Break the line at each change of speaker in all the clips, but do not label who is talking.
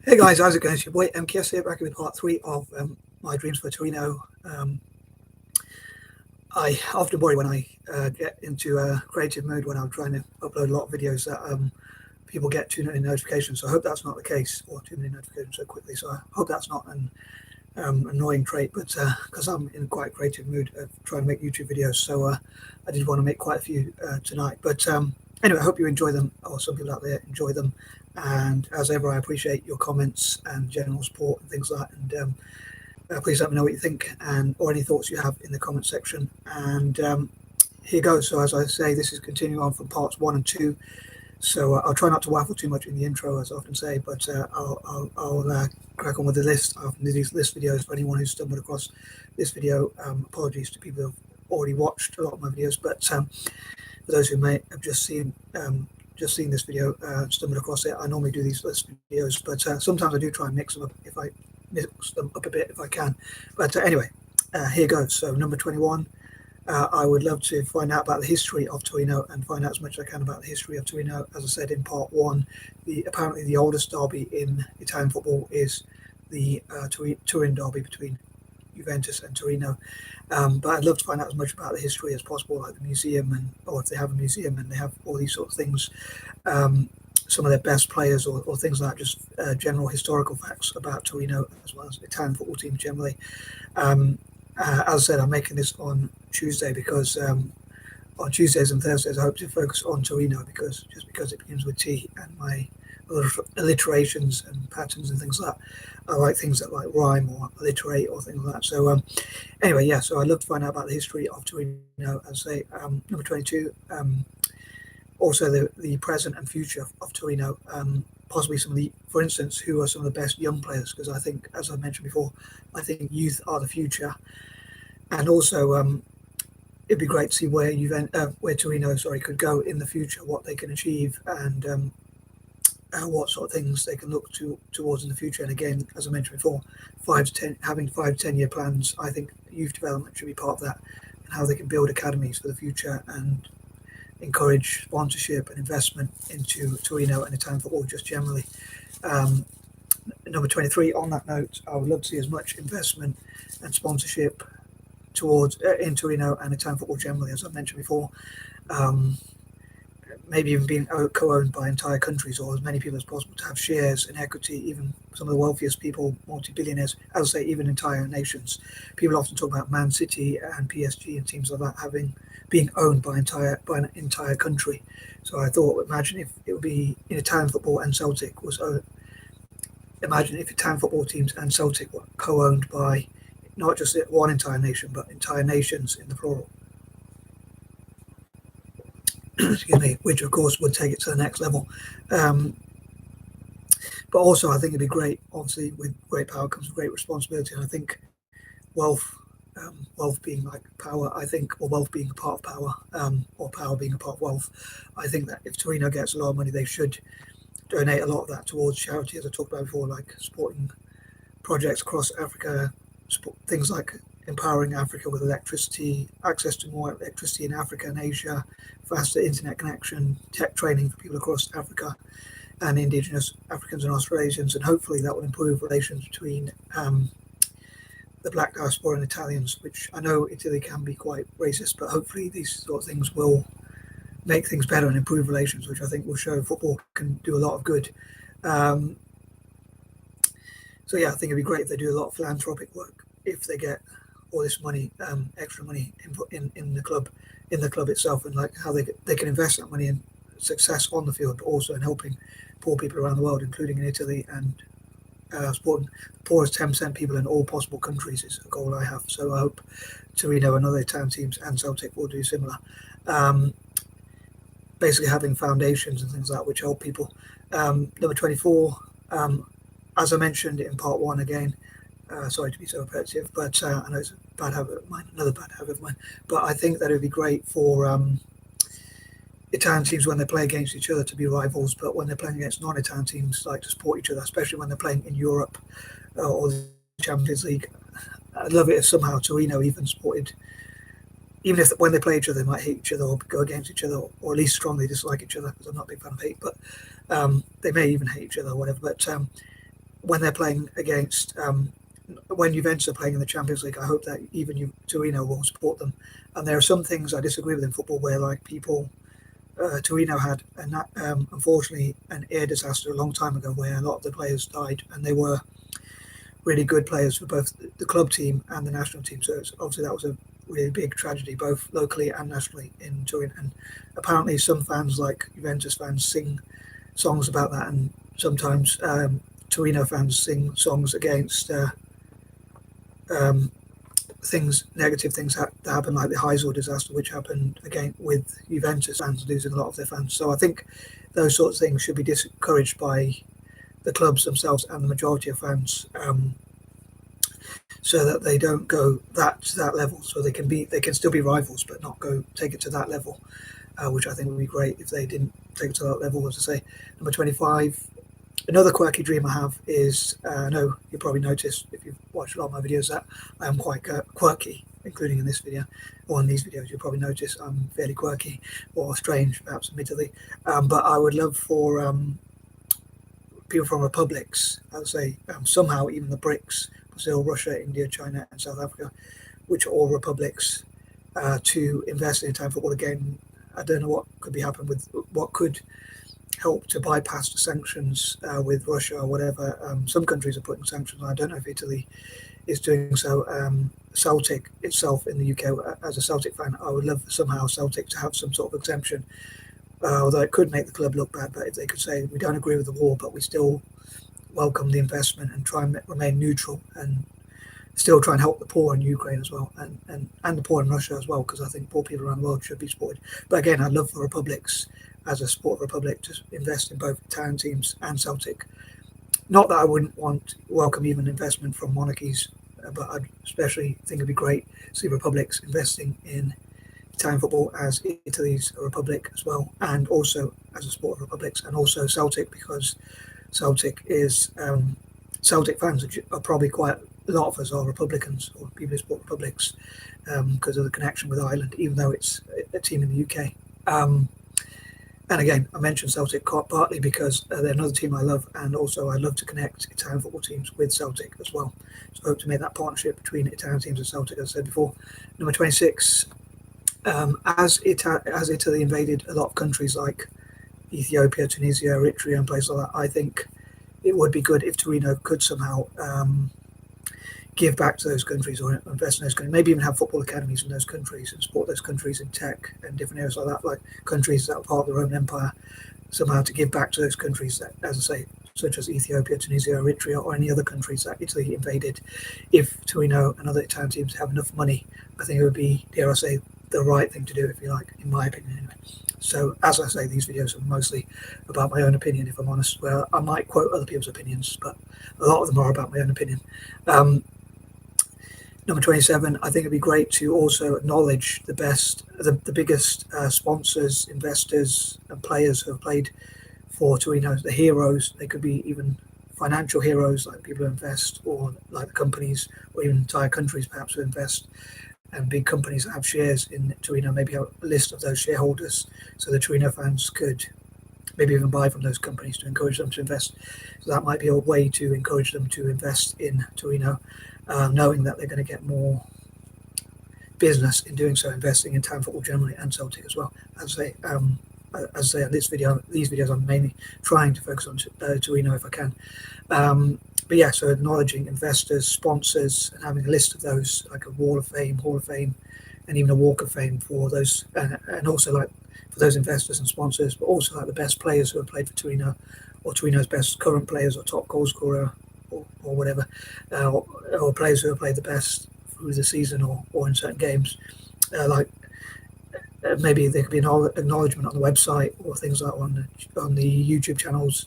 Hey guys, how's it going? It's your boy M.K.S here, back with part 3 of my dreams for Torino. I often worry when I get into a creative mode when I'm trying to upload a lot of videos that people get too many notifications. So I hope that's not the case, or too many notifications so quickly. So I hope that's not an annoying trait, but because I'm in quite a creative mood of trying to make YouTube videos, so I did want to make quite a few tonight. But anyway, I hope you enjoy them, or some people out there enjoy them. And as ever, I appreciate your comments and general support and things like that. And please let me know what you think or any thoughts you have in the comment section. And here goes. So as I say, this is continuing on from parts 1 and 2. So I'll try not to waffle too much in the intro, as I often say, but I'll crack on with the list. I often do these list videos for anyone who's stumbled across this video. Apologies to people who have already watched a lot of my videos, but for those who may have just seen this video, stumbled across it, I normally do these list videos, but sometimes I do try and mix them up if I mix them up a bit if I can. But anyway, here goes. So number 21. I would love to find out about the history of Torino and find out as much as I can about the history of Torino. As I said in part 1, apparently the oldest derby in Italian football is the Turin derby between Juventus and Torino. But I'd love to find out as much about the history as possible, like the museum, or if they have a museum and they have all these sort of things, some of their best players or things like just general historical facts about Torino, as well as the Italian football team generally. As I said, I'm making this on Tuesday because on Tuesdays and Thursdays I hope to focus on Torino because it begins with T, and my alliterations and patterns and things like that. I like things that like rhyme or alliterate or things like that. So anyway, yeah, so I'd love to find out about the history of Torino. As I say, number 22, also the present and future of Torino. Possibly for instance, who are some of the best young players, because I think, as I mentioned before, I think youth are the future. And also it'd be great to see where Torino could go in the future, what they can achieve, and what sort of things they can look towards in the future. And again, as I mentioned before, having 5 to 10 year plans. I think youth development should be part of that, and how they can build academies for the future and encourage sponsorship and investment into Torino and Italian football just generally. Number 23, on that note, I would love to see as much investment and sponsorship towards in Torino and Italian football generally, as I mentioned before. Maybe even being co-owned by entire countries, or as many people as possible to have shares and equity, even some of the wealthiest people, multi-billionaires, as I say, even entire nations. People often talk about Man City and PSG and teams like that being owned by an entire country. So I thought, imagine if it would be in Italian football and Celtic was owned. Imagine if Italian football teams and Celtic were co-owned by not just one entire nation, but entire nations in the plural. Excuse me, which of course would take it to the next level. But also, I think it'd be great. Obviously, with great power comes great responsibility, and I think wealth being like power, or wealth being a part of power, or power being a part of wealth. I think that if Torino gets a lot of money, they should donate a lot of that towards charity, as I talked about before, like supporting projects across Africa, things like empowering Africa with electricity, access to more electricity in Africa and Asia, faster internet connection, tech training for people across Africa and indigenous Africans and Australians, and hopefully that will improve relations between the black diaspora and Italians, which I know Italy can be quite racist, but hopefully these sort of things will make things better and improve relations, which I think will show football can do a lot of good. So yeah, I think it'd be great if they do a lot of philanthropic work, if they get all this money, extra money in the club itself, and like how they can invest that money in success on the field, but also in helping poor people around the world, including in Italy, and supporting the poorest 10% people in all possible countries is a goal I have. So I hope Torino and other Italian teams and Celtic will do similar. Basically having foundations and things like that which help people. Number 24, as I mentioned in part 1 again, sorry to be so repetitive, but I know it's a bad habit of mine, another bad habit of mine, but I think that it would be great for Italian teams when they play against each other to be rivals, but when they're playing against non-Italian teams, like to support each other, especially when they're playing in Europe or the Champions League. I'd love it if somehow Torino even supported, even if when they play each other, they might hate each other or go against each other, or at least strongly dislike each other, because I'm not a big fan of hate, but they may even hate each other or whatever. But when they're playing against when Juventus are playing in the Champions League, I hope that even Torino will support them. And there are some things I disagree with in football where, like, people, Torino had, unfortunately, an air disaster a long time ago where a lot of the players died, and they were really good players for both the club team and the national team. So obviously that was a really big tragedy, both locally and nationally in Turin. And apparently some fans, like Juventus fans, sing songs about that, and sometimes Torino fans sing songs against negative things that happen, like the Heysel disaster, which happened again with Juventus fans losing a lot of their fans. So I think those sorts of things should be discouraged by the clubs themselves and the majority of fans, so that they don't go to that level. So they can still be rivals, but not take it to that level, which I think would be great if they didn't take it to that level. As I say, number 25. Another quirky dream I have is, I know you probably noticed if you've watched a lot of my videos that I am quite quirky, including in this video, or in these videos. You'll probably notice I'm fairly quirky or strange, perhaps admittedly. But I would love for people from republics, I would say, somehow even the BRICS, Brazil, Russia, India, China, and South Africa, which are all republics, to invest in Italian football again. I don't know what could what could help to bypass the sanctions with Russia or whatever. Some countries are putting sanctions on. I don't know if Italy is doing so. Celtic itself in the UK, as a Celtic fan, I would love somehow Celtic to have some sort of exemption, although it could make the club look bad. But if they could say, we don't agree with the war, but we still welcome the investment and try and remain neutral and still try and help the poor in Ukraine as well, and the poor in Russia as well, because I think poor people around the world should be supported. But again, I'd love for republics, as a sport republic, to invest in both Italian teams and Celtic. Not that I wouldn't welcome even investment from monarchies, but I'd especially think it'd be great to see republics investing in Italian football, as Italy's a republic as well, and also as a sport of republics, and also Celtic, because Celtic is Celtic fans are probably quite a lot of us are Republicans, or people who support republics, because of the connection with Ireland, even though it's a team in the UK. And again, I mentioned Celtic partly because they're another team I love, and also I love to connect Italian football teams with Celtic as well. So I hope to make that partnership between Italian teams and Celtic, as I said before. Number 26, as Italy invaded a lot of countries like Ethiopia, Tunisia, Eritrea, and places like that, I think it would be good if Torino could somehow give back to those countries, or invest in those countries, maybe even have football academies in those countries and support those countries in tech and different areas like that, like countries that are part of the Roman Empire, somehow to give back to those countries that, as I say, such as Ethiopia, Tunisia, Eritrea, or any other countries that Italy invaded. If Torino and other Italian teams have enough money, I think it would be, dare I say, the right thing to do, if you like, in my opinion anyway. So, as I say, these videos are mostly about my own opinion, if I'm honest, where I might quote other people's opinions, but a lot of them are about my own opinion. Number 27, I think it'd be great to also acknowledge the biggest sponsors, investors, and players who have played for Torino, the heroes. They could be even financial heroes, like people who invest, or like the companies, or even entire countries perhaps who invest, and big companies that have shares in Torino, maybe have a list of those shareholders, so the Torino fans could maybe even buy from those companies to encourage them to invest. So that might be a way to encourage them to invest in Torino, knowing that they're going to get more business in doing so, investing in town football generally, and Celtic as well. As I say on these videos, I'm mainly trying to focus on Torino if I can. But yeah, so acknowledging investors, sponsors, and having a list of those, like a Wall of Fame, Hall of Fame, and even a Walk of Fame for those, and also like for those investors and sponsors, but also like the best players who have played for Torino, or Torino's best current players, or top goal scorer, or whatever, or players who have played the best through the season, or in certain games. Maybe there could be an acknowledgement on the website, or things like on the YouTube channels,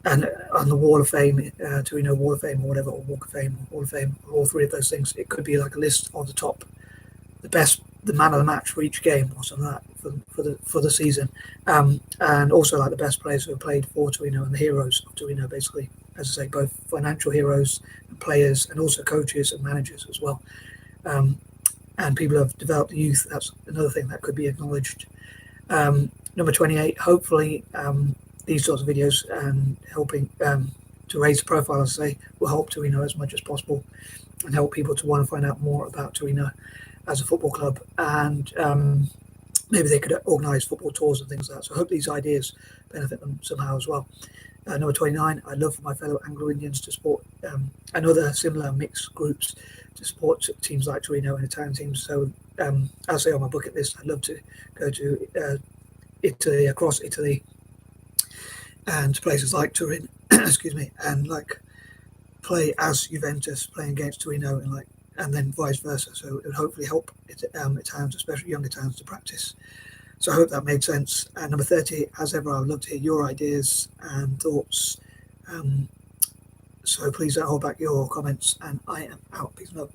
and on the Wall of Fame, Torino Wall of Fame, or whatever, or Walk of Fame, or Hall of Fame, or all three of those things. It could be like a list of the top, the man of the match for each game, or something like that for the season, and also like the best players who have played for Torino and the heroes of Torino, basically, as I say, both financial heroes and players, and also coaches and managers as well, and people who have developed the youth. That's another thing that could be acknowledged. Number 28, hopefully these sorts of videos and helping to raise the profile, as I say, will help Torino as much as possible and help people to want to find out more about Torino as a football club. And maybe they could organise football tours and things like that. So I hope these ideas benefit them somehow as well. Number 29, I'd love for my fellow Anglo-Indians to support and other similar mixed groups to support teams like Torino and Italian teams. So as I say on my bucket list, I'd love to go to Italy, across Italy, and places like Turin, excuse me, and like play as Juventus playing against Torino, and then vice versa. So it would hopefully help Italians, especially younger Italians, to practice. So I hope that made sense. And number 30, as ever, I would love to hear your ideas and thoughts. So please don't hold back your comments, and I am out. Peace and love.